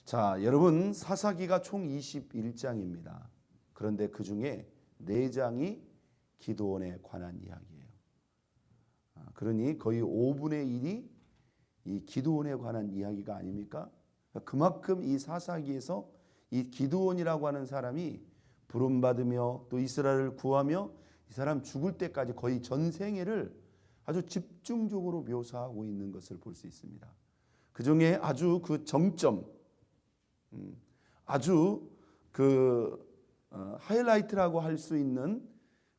자, 여러분 사사기가 총 21장입니다. 그런데 그 중에 4장이 기드온에 관한 이야기예요. 그러니 거의 5분의 1이 이 기드온에 관한 이야기가 아닙니까? 그만큼 이 사사기에서 이 기드온이라고 하는 사람이 부름받으며 또 이스라엘을 구하며 이 사람 죽을 때까지 거의 전생애를 아주 집중적으로 묘사하고 있는 것을 볼 수 있습니다. 그 중에 아주 그 정점, 아주 그 하이라이트라고 할 수 있는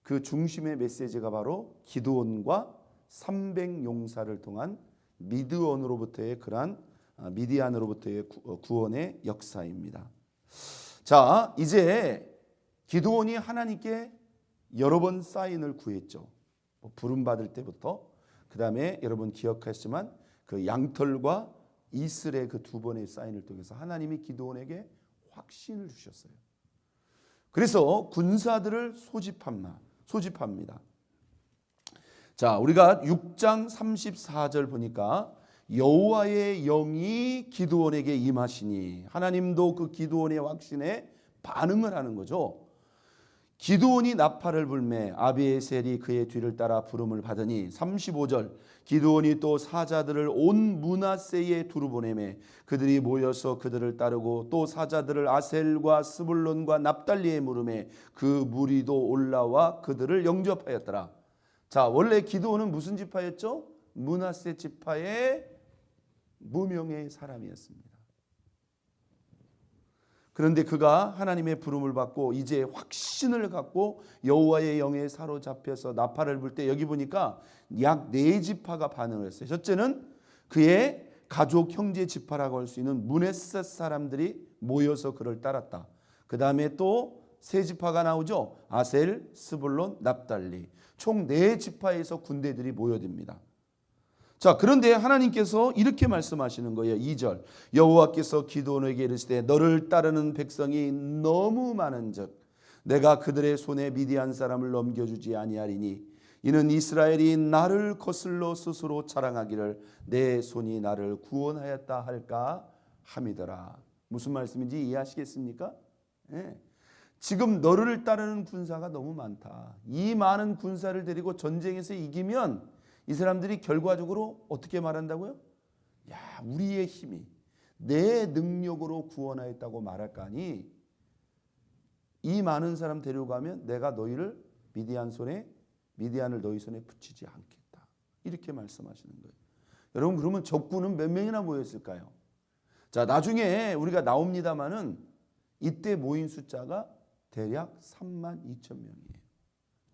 그 중심의 메시지가 바로 기드온과 300용사를 통한 미드온으로부터의 그러한 미디안으로부터의 구원의 역사입니다. 자, 이제 기드온이 하나님께 여러 번 사인을 구했죠. 부름 받을 때부터. 그 다음에 여러분 기억하시지만 그 양털과 이슬의 그 2번의 사인을 통해서 하나님이 기드온에게 확신을 주셨어요. 그래서 군사들을 소집합니다. 자, 우리가 6장 34절 보니까 여호와의 영이 기드온에게 임하시니, 하나님도 그 기드온의 확신에 반응을 하는 거죠. 기드온이 나팔을 불매 아비에셀이 그의 뒤를 따라 부름을 받으니, 35절 기드온이 또 사자들을 온 므낫세에 두루 보내매 그들이 모여서 그들을 따르고 또 사자들을 아셀과 스불론과 납달리에 물음에 그 무리도 올라와 그들을 영접하였더라. 자, 원래 기드온은 무슨 지파였죠? 므낫세 지파의 무명의 사람이었습니다. 그런데 그가 하나님의 부름을 받고 이제 확신을 갖고 여호와의 영에 사로잡혀서 나팔을 불 때 여기 보니까 약 4지파가 반응을 했어요. 첫째는 그의 가족 형제 지파라고 할 수 있는 므낫세 사람들이 모여서 그를 따랐다. 그 다음에 또 3지파가 나오죠. 아셀, 스불론, 납달리. 총 4지파에서 군대들이 모여듭니다. 자, 그런데 하나님께서 이렇게 말씀하시는 거예요. 2절 여호와께서 기드온에게 이르시되 너를 따르는 백성이 너무 많은즉 내가 그들의 손에 미디안 사람을 넘겨주지 아니하리니 이는 이스라엘이 나를 거슬러 스스로 자랑하기를 내 손이 나를 구원하였다 할까 함이더라. 무슨 말씀인지 이해하시겠습니까? 네. 지금 너를 따르는 군사가 너무 많다. 이 많은 군사를 데리고 전쟁에서 이기면 이 사람들이 결과적으로 어떻게 말한다고요? 야, 우리의 힘이 내 능력으로 구원하였다고 말할 거 아니, 이 많은 사람 데려가면 내가 너희를 미디안을 너희 손에 붙이지 않겠다. 이렇게 말씀하시는 거예요. 여러분, 그러면 적군은 몇 명이나 모였을까요? 자, 나중에 우리가 나옵니다마는 이때 모인 숫자가 대략 32,000명이에요.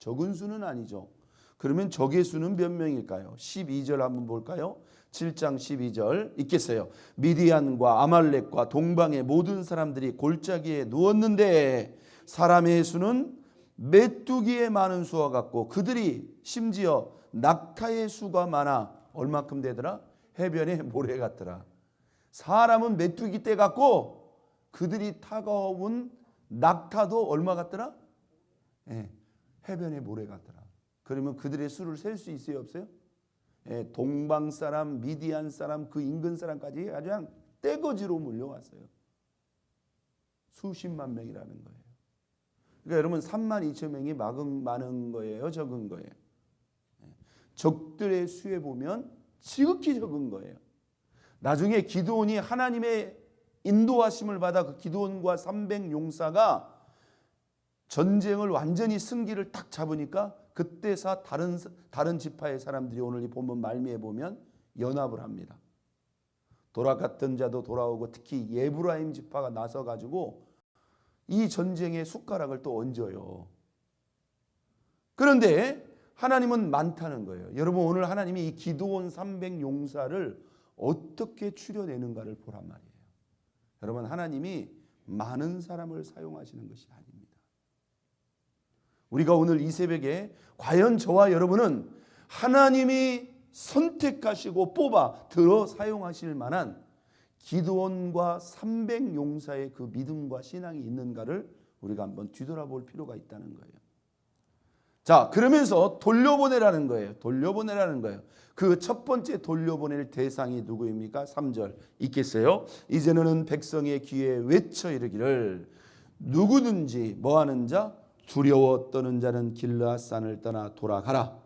적은 수는 아니죠. 그러면 적의 수는 몇 명일까요? 12절 한번 볼까요? 7장 12절 읽겠어요. 미디안과 아말렉과 동방의 모든 사람들이 골짜기에 누웠는데 사람의 수는 메뚜기의 많은 수와 같고 그들이 심지어 낙타의 수가 많아 얼마큼 되더라? 해변의 모래 같더라. 사람은 메뚜기 떼 같고 그들이 타가온 낙타도 얼마 같더라? 네, 해변의 모래 같더라. 그러면 그들의 수를 셀 수 있어요, 없어요? 예, 동방 사람, 미디안 사람, 그 인근 사람까지 아주 그냥 떼거지로 몰려왔어요. 수십만 명이라는 거예요. 그러니까 여러분 32,000명이 많은 거예요, 적은 거예요? 적들의 수에 보면 지극히 적은 거예요. 나중에 기드온이 하나님의 인도하심을 받아 그 기드온과 300용사가 전쟁을 완전히 승기를 딱 잡으니까 그때서 다른 지파의 사람들이 오늘 이 본문 말미에 보면 연합을 합니다. 돌아갔던 자도 돌아오고 특히 예브라임 지파가 나서가지고 이 전쟁의 숟가락을 또 얹어요. 그런데 하나님은 많다는 거예요. 여러분, 오늘 하나님이 이 기드온 300용사를 어떻게 추려내는가를 보란 말이에요. 여러분, 하나님이 많은 사람을 사용하시는 것이 아닙니다. 우리가 오늘 이 새벽에 과연 저와 여러분은 하나님이 선택하시고 뽑아 들어 사용하실 만한 기드온과 300용사의 그 믿음과 신앙이 있는가를 우리가 한번 뒤돌아볼 필요가 있다는 거예요. 자, 그러면서 돌려보내라는 거예요. 돌려보내라는 거예요. 그 첫 번째 돌려보낼 대상이 누구입니까? 3절 있겠어요? 이제 너는 백성의 귀에 외쳐 이르기를 누구든지 뭐하는 자? 두려워 떠는 자는 길르앗산을 떠나 돌아가라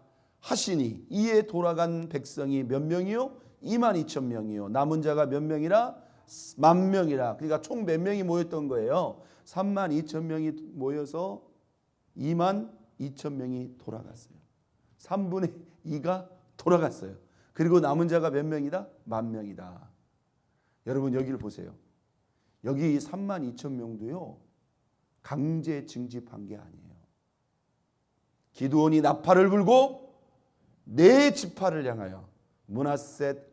하시니 이에 돌아간 백성이 몇 명이요? 22,000명이요. 남은 자가 몇 명이라? 10,000명이라. 그러니까 총 몇 명이 모였던 거예요? 32,000명이 모여서 22,000명이 돌아갔어요. 3분의 2가 돌아갔어요. 그리고 남은 자가 몇 명이다? 10,000명이다. 여러분 여기를 보세요. 여기 32,000명도요. 강제 징집한 게 아니에요. 기드온이 나팔을 불고 네 지파를 향하여 므낫셋,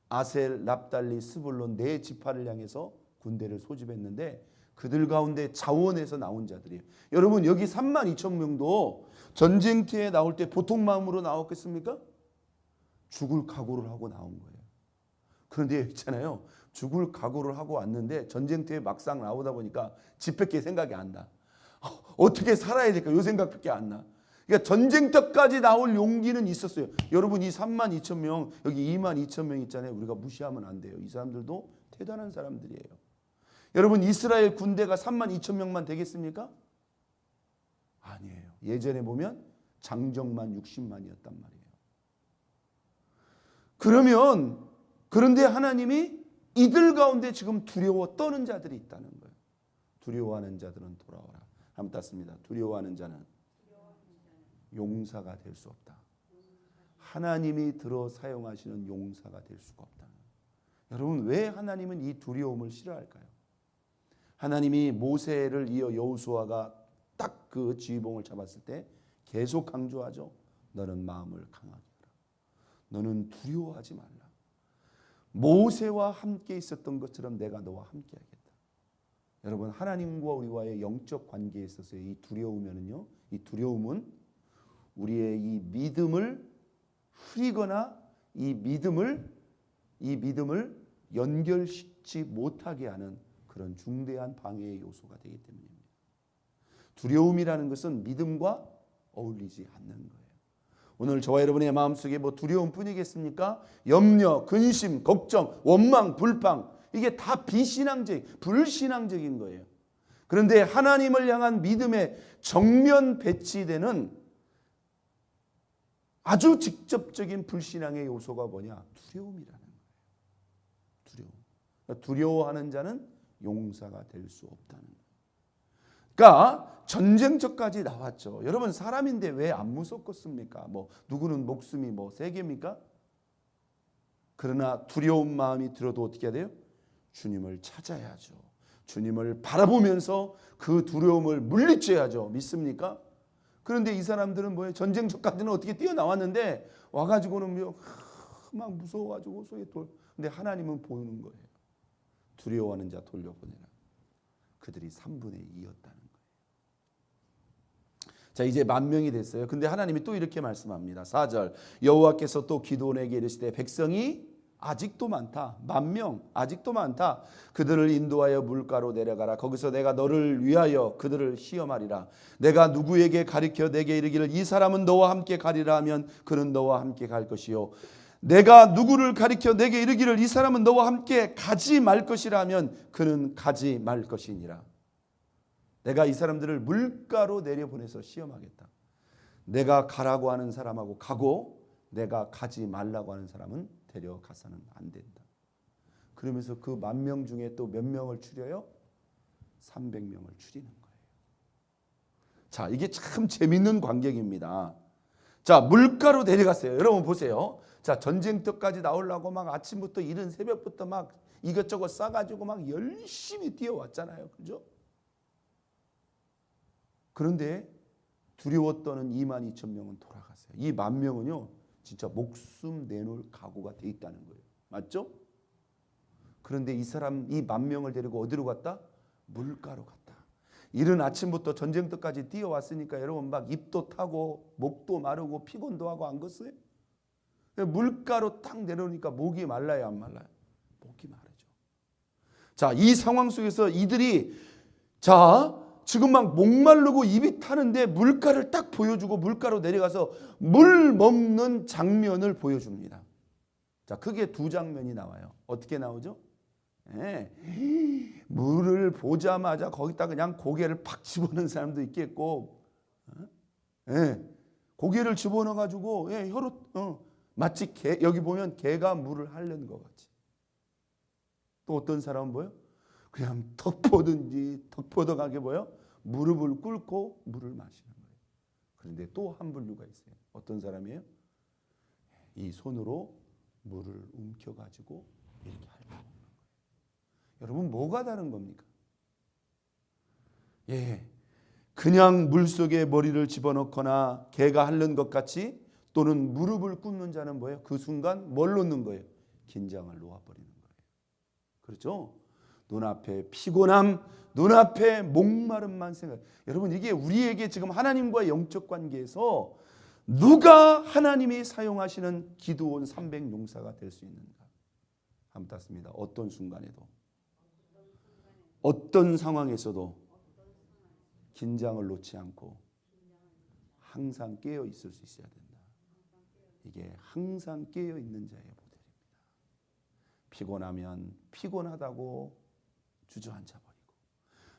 아셀, 납달리, 스불론 네 지파를 향해서 군대를 소집했는데 그들 가운데 자원에서 나온 자들이에요. 여러분 여기 32,000명도 전쟁터에 나올 때 보통 마음으로 나왔겠습니까? 죽을 각오를 하고 나온 거예요. 그런데 있잖아요. 죽을 각오를 하고 왔는데 전쟁터에 막상 나오다 보니까 집밖에 생각이 안 나. 어떻게 살아야 될까? 이 생각밖에 안 나. 그러니까 전쟁터까지 나올 용기는 있었어요. 여러분 이 32,000명 여기 22,000명 있잖아요. 우리가 무시하면 안 돼요. 이 사람들도 대단한 사람들이에요. 여러분 이스라엘 군대가 32,000명만 되겠습니까? 아니에요. 예전에 보면 장정만 60만이었단 말이에요. 그런데 하나님이 이들 가운데 지금 두려워 떠는 자들이 있다는 거예요. 두려워하는 자들은 돌아오라. 한번 땄습니다. 두려워하는 자는 용사가 될 수 없다. 하나님이 들어 사용하시는 용사가 될 수가 없다. 여러분 왜 하나님은 이 두려움을 싫어할까요? 하나님이 모세를 이어 여호수아가 딱 그 지휘봉을 잡았을 때 계속 강조하죠. 너는 마음을 강하게 하라. 너는 두려워하지 말라. 모세와 함께 있었던 것처럼 내가 너와 함께 하겠다. 여러분 하나님과 우리와의 영적 관계에 있어서 이 두려움은요. 이 두려움은 우리의 이 믿음을 흐리거나 이 믿음을 연결시키지 못하게 하는 그런 중대한 방해의 요소가 되기 때문입니다. 두려움이라는 것은 믿음과 어울리지 않는 거예요. 오늘 저와 여러분의 마음속에 뭐 두려움뿐이겠습니까? 염려, 근심, 걱정, 원망, 불평 이게 다 비신앙적, 불신앙적인 거예요. 그런데 하나님을 향한 믿음의 정면 배치되는 아주 직접적인 불신앙의 요소가 뭐냐? 두려움이라는 거예요. 두려움. 그러니까 두려워하는 자는 용사가 될 수 없다는 거예요. 그러니까 전쟁터까지 나왔죠. 여러분 사람인데 왜 안 무섭겠습니까? 뭐 누구는 목숨이 뭐 세 개입니까? 그러나 두려운 마음이 들어도 어떻게 해야 돼요? 주님을 찾아야죠. 주님을 바라보면서 그 두려움을 물리쳐야죠. 믿습니까? 그런데 이 사람들은 뭐예요? 전쟁터까지는 어떻게 뛰어나왔는데 와가지고는 막 무서워가지고 속에 근데 하나님은 보는 거예요. 두려워하는 자 돌려보내라. 그들이 3분의 2였다는 거예요. 자 이제 10,000명이 됐어요. 근데 하나님이 또 이렇게 말씀합니다. 4절 여호와께서 또 기드온에게 이르시되 백성이 아직도 많다. 10,000명 아직도 많다. 그들을 인도하여 물가로 내려가라. 거기서 내가 너를 위하여 그들을 시험하리라. 내가 누구에게 가리켜 내게 이르기를 이 사람은 너와 함께 가리라 하면 그는 너와 함께 갈 것이요. 내가 누구를 가리켜 내게 이르기를 이 사람은 너와 함께 가지 말 것이라 하면 그는 가지 말 것이니라. 내가 이 사람들을 물가로 내려보내서 시험하겠다. 내가 가라고 하는 사람하고 가고 내가 가지 말라고 하는 사람은 데려가서는 안 된다. 그러면서 그 10,000명 중에 또 몇 명을 추려요? 300명을 추리는 거예요. 자, 이게 참 재밌는 광경입니다. 자, 물가로 내려갔어요. 여러분 보세요. 자, 전쟁터까지 나오려고 막 아침부터 이른 새벽부터 막 이것저것 싸가지고 막 열심히 뛰어왔잖아요. 그죠? 그런데 두려워 떠는 22,000명은 돌아갔어요. 이 10,000명은요. 진짜 목숨 내놓을 각오가 돼 있다는 거예요. 맞죠? 그런데 이 10,000명을 데리고 어디로 갔다? 물가로 갔다. 이른 아침부터 전쟁터까지 뛰어왔으니까 여러분 막 입도 타고 목도 마르고 피곤도 하고 안 걷어요? 물가로 딱 내려오니까 목이 말라요, 안 말라요? 목이 마르죠. 자, 이 상황 속에서 이들이 지금 막 목마르고 입이 타는데 물가를 딱 보여주고 물가로 내려가서 물 먹는 장면을 보여줍니다. 자, 크게 두 장면이 나와요. 어떻게 나오죠? 예. 물을 보자마자 거기다 그냥 고개를 팍 집어넣는 사람도 있겠고, 예. 고개를 집어넣어 가지고 혀로 마치 개, 여기 보면 개가 물을 하려는 것 같이. 또 어떤 사람은 뭐요? 그냥 턱포든지 턱포덕하게 뭐요? 무릎을 꿇고 물을 마시는 거예요. 그런데 또 한 분류가 있어요. 어떤 사람이에요? 이 손으로 물을 움켜가지고 이렇게 핥아 먹는 거예요. 여러분, 뭐가 다른 겁니까? 그냥 물속에 머리를 집어넣거나 개가 핥는 것 같이, 또는 무릎을 꿇는 자는 뭐예요? 그 순간 뭘 놓는 거예요? 긴장을 놓아버리는 거예요. 그렇죠? 눈앞에 피곤함, 눈앞에 목마름만 생각. 여러분, 이게 우리에게 지금 하나님과 영적 관계에서 누가 하나님이 사용하시는 기드온 300용사가 될 수 있는가? 한번 땄습니다. 어떤 순간에도, 어떤 상황에서도 긴장을 놓지 않고 항상 깨어 있을 수 있어야 된다. 이게 항상 깨어 있는 자의 모델입니다. 피곤하면 피곤하다고 주저앉아 버리고,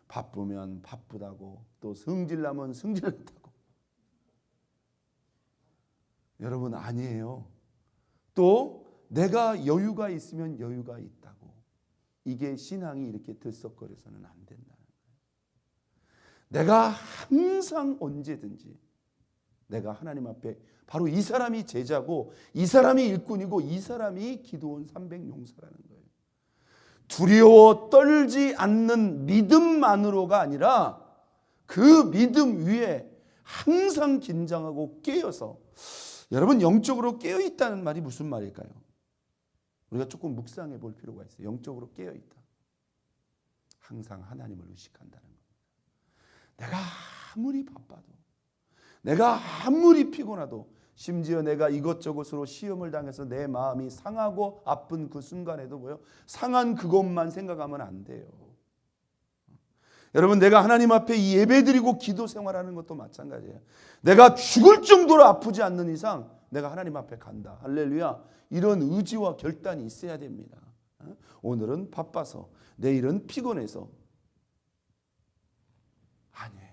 바쁘면 바쁘다고, 또 성질나면 성질났다고. 여러분, 아니에요. 또 내가 여유가 있으면 여유가 있다고. 이게 신앙이 이렇게 들썩거려서는 안 된다는 거예요. 내가 항상 언제든지 내가 하나님 앞에, 바로 이 사람이 제자고, 이 사람이 일꾼이고, 이 사람이 기드온 300용사라는 거예요. 두려워 떨지 않는 믿음만으로가 아니라 그 믿음 위에 항상 긴장하고 깨어서, 여러분, 영적으로 깨어 있다는 말이 무슨 말일까요? 우리가 조금 묵상해 볼 필요가 있어요. 영적으로 깨어 있다. 항상 하나님을 의식한다는 겁니다. 내가 아무리 바빠도, 내가 아무리 피곤하도, 심지어 내가 이것저것으로 시험을 당해서 내 마음이 상하고 아픈 그 순간에도 뭐요? 상한 그것만 생각하면 안 돼요. 여러분, 내가 하나님 앞에 이 예배드리고 기도 생활하는 것도 마찬가지예요. 내가 죽을 정도로 아프지 않는 이상 내가 하나님 앞에 간다. 할렐루야. 이런 의지와 결단이 있어야 됩니다. 오늘은 바빠서, 내일은 피곤해서. 아니에요.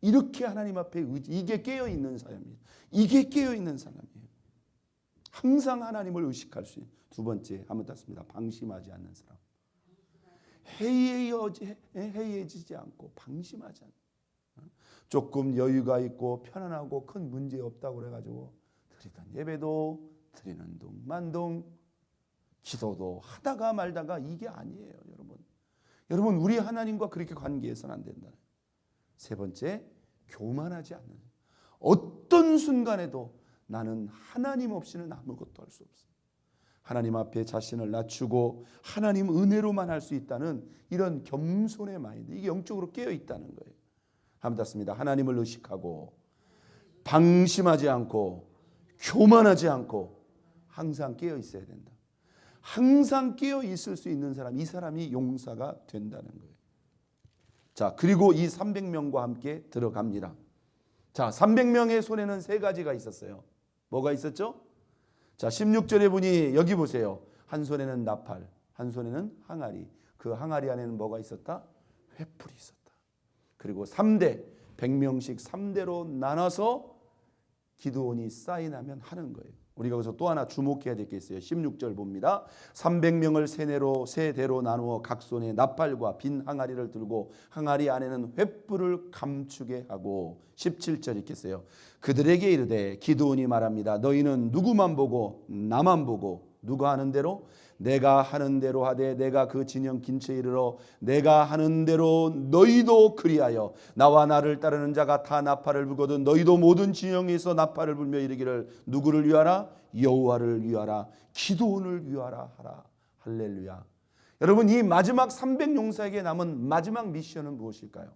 이렇게 하나님 앞에 의지, 이게 깨어있는 사람이에요. 이게 깨어있는 사람이에요. 항상 하나님을 의식할 수 있는. 두 번째, 한번 땄습니다. 방심하지 않는 사람. 해이해지지 않고 방심하지 않는. 조금 여유가 있고 편안하고 큰 문제 없다고 그래가지고 드리던 예배도 드리는 둥 만둥, 기도도 하다가 말다가, 이게 아니에요. 여러분, 우리 하나님과 그렇게 관계해서는 안 된다. 세 번째, 교만하지 않는. 어떤 순간에도 나는 하나님 없이는 아무것도 할 수 없어요. 하나님 앞에 자신을 낮추고 하나님 은혜로만 할 수 있다는 이런 겸손의 마인드, 이게 영적으로 깨어 있다는 거예요. 한번 땄습니다. 하나님을 의식하고 방심하지 않고 교만하지 않고 항상 깨어 있어야 된다. 항상 깨어 있을 수 있는 사람, 이 사람이 용사가 된다는 거예요. 자, 그리고 이 300명과 함께 들어갑니다. 자, 300명의 손에는 세 가지가 있었어요. 뭐가 있었죠? 자, 16절에 보니 여기 보세요. 한 손에는 나팔, 한 손에는 항아리. 그 항아리 안에는 뭐가 있었다? 횃불이 있었다. 그리고 3대, 100명씩 3대로 나눠서 기드온이 사인하면 하는 거예요. 우리가 여기서 또 하나 주목해야 될 게 있어요. 16절 봅니다. 300명을 세 대로 나누어 각 손에 나팔과 빈 항아리를 들고 항아리 안에는 횃불을 감추게 하고, 17절 읽겠어요. 그들에게 이르되, 기드온이 말합니다. 너희는 누구만 보고 나만 보고, 누가 하는 대로? 내가 하는 대로 하되 내가 그 진영 근처에 이르러 내가 하는 대로 너희도 그리하여 나와 나를 따르는 자가 다 나팔을 불거든 너희도 모든 진영에서 나팔을 불며 이르기를 누구를 위하라? 여호와를 위하라, 기드온을 위하라 하라. 할렐루야. 여러분, 이 마지막 300용사에게 남은 마지막 미션은 무엇일까요?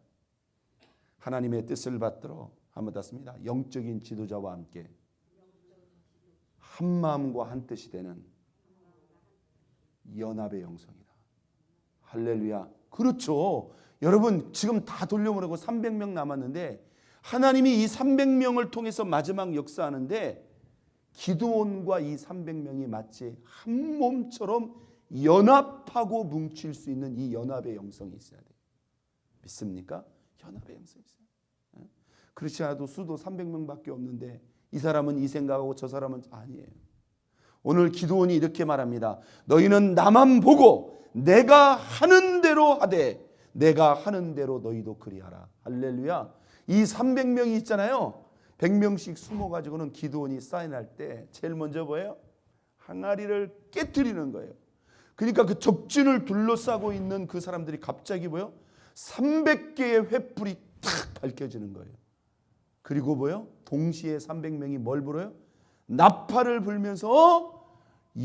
하나님의 뜻을 받들어, 한번 땄습니다. 영적인 지도자와 함께 한 마음과 한 뜻이 되는 연합의 영성이다. 할렐루야. 그렇죠. 여러분 지금 다 돌려보내고 300명 남았는데 하나님이 이 300명을 통해서 마지막 역사하는데 기드온과 이 300명이 마치 한 몸처럼 연합하고 뭉칠 수 있는 이 연합의 영성이 있어야 돼요. 믿습니까? 연합의 영성이 있어요. 그렇지 않아도 수도 300명밖에 없는데 이 사람은 이 생각하고 저 사람은 아니에요. 오늘 기드온이 이렇게 말합니다. 너희는 나만 보고 내가 하는 대로 하되 내가 하는 대로 너희도 그리하라. 할렐루야. 이 300명이 있잖아요. 100명씩 숨어가지고는 기드온이 사인할 때 제일 먼저 뭐예요? 항아리를 깨트리는 거예요. 그러니까 그 적진을 둘러싸고 있는 그 사람들이 갑자기 뭐예요? 300개의 횃불이 탁 밝혀지는 거예요. 그리고 뭐예요? 동시에 300명이 뭘 불어요? 나팔을 불면서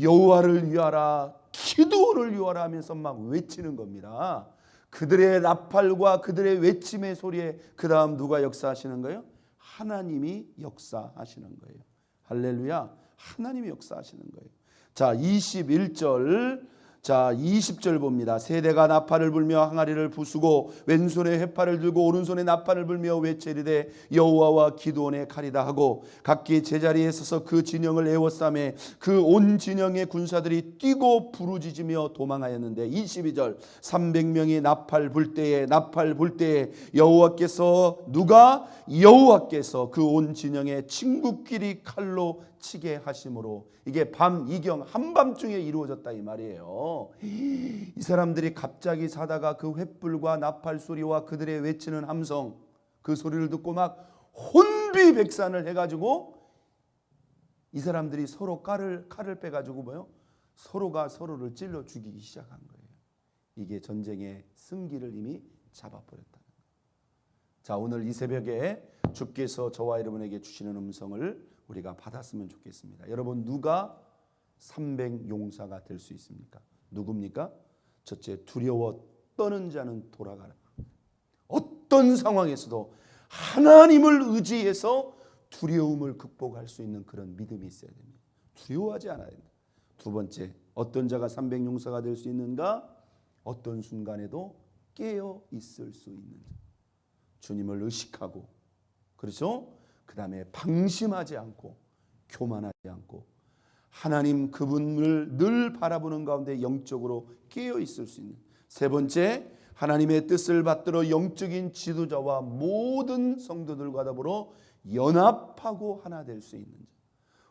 여호와를 위하라, 기드온을 위하라 하면서 막 외치는 겁니다. 그들의 나팔과 그들의 외침의 소리에 그 다음 누가 역사하시는 거예요? 하나님이 역사하시는 거예요. 할렐루야. 하나님이 역사하시는 거예요. 자, 21절, 자 20절 봅니다. 세대가 나팔을 불며 항아리를 부수고 왼손에 횃팔을 들고 오른손에 나팔을 불며 외치리되 여호와와 기드온의 칼이다 하고 각기 제자리에 서서 그 진영을 에워싸매 그 온 진영의 군사들이 뛰고 부르짖으며 도망하였는데 22절 300명이 나팔 불 때에 여호와께서 여호와께서 그 온 진영의 친구끼리 칼로 치게 하심으로 이게 밤 이경 한밤중에 이루어졌다 이 말이에요. 이 사람들이 갑자기 자다가 그 횃불과 나팔 소리와 그들의 외치는 함성 그 소리를 듣고 막 혼비백산을 해가지고 이 사람들이 서로 칼을 빼가지고 뭐요? 서로가 서로를 찔러 죽이기 시작한 거예요. 이게 전쟁의 승기를 이미 잡아버렸다는 거예요. 자, 오늘 이 새벽에 주께서 저와 여러분에게 주시는 음성을 우리가 받았으면 좋겠습니다. 여러분 누가 300용사가 될 수 있습니까? 누굽니까? 첫째, 두려워 떠는 자는 돌아가라. 어떤 상황에서도 하나님을 의지해서 두려움을 극복할 수 있는 그런 믿음이 있어야 됩니다. 두려워하지 않아야 됩니다. 두 번째, 어떤 자가 300용사가 될 수 있는가? 어떤 순간에도 깨어 있을 수 있는 자. 주님을 의식하고, 그렇죠? 그 다음에 방심하지 않고 교만하지 않고 하나님 그분을 늘 바라보는 가운데 영적으로 깨어 있을 수 있는. 세 번째, 하나님의 뜻을 받들어 영적인 지도자와 모든 성도들과 더불어 연합하고 하나 될 수 있는 자.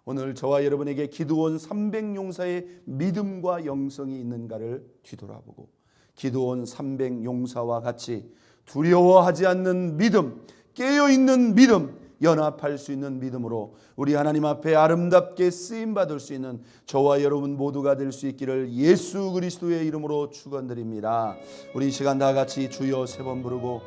오늘 저와 여러분에게 기드온 300용사의 믿음과 영성이 있는가를 뒤돌아보고 기드온 300용사와 같이 두려워하지 않는 믿음, 깨어있는 믿음, 연합할 수 있는 믿음으로 우리 하나님 앞에 아름답게 쓰임받을 수 있는 저와 여러분 모두가 될 수 있기를 예수 그리스도의 이름으로 축원드립니다. 우리 이 시간 다 같이 주여 세 번 부르고